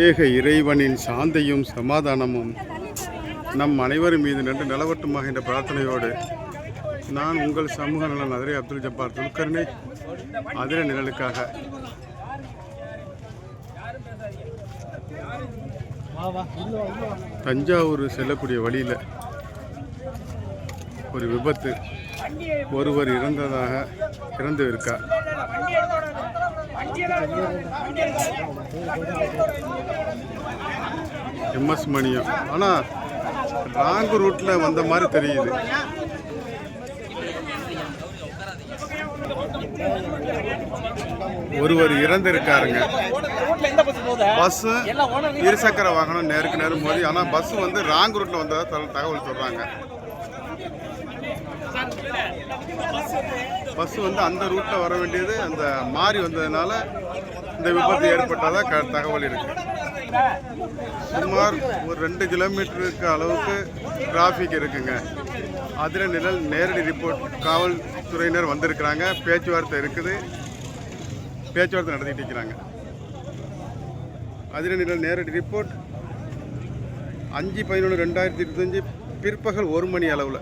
ஏக இறைவனின் சாந்தியும் சமாதானமும் நம் அனைவரும் மீது நின்று நிலவட்டுமாக என்ற பிரார்த்தனையோடு நான் உங்கள் சமூக நலன் அதிரை அப்துல் ஜப்பார் துல்கர்னி அதிரை நிழலுக்காக தஞ்சாவூர் செல்லக்கூடிய வழியில் ஒரு விபத்து, ஒருவர் இறந்து இருக்கார். எம்எஸ் மணியம், ஆனால் ராங்கு ரூட்டில் வந்த மாதிரி தெரியுது. ஒருவர் இறந்திருக்காருங்க. பஸ் இருசக்கர வாகனம் நேருக்கு நேரம் மோதி, ஆனால் பஸ் வந்து ராங் ரூட்ல வந்ததா தகவல் சொல்றாங்க. பஸ் வந்து அந்த ரூட்ல வர வேண்டியது அந்த மாறி வந்ததுனால இந்த விபத்து ஏற்பட்டதா தகவல் இருக்கு. சுமார் ஒரு 2 கிலோமீட்டருக்கு அளவுக்கு டிராஃபிக் இருக்குங்க. அதில் நிழல் நேரடி ரிப்போர்ட் காவல்துறையினர் வந்திருக்கிறாங்க. பேச்சுவார்த்தை இருக்குது, பேச்சுவார்த்தை நடத்திட்டு இருக்கிறாங்க. அதில் நிழல் நேரடி ரிப்போர்ட் 5/11/2025 பிற்பகல் 1 மணி அளவில்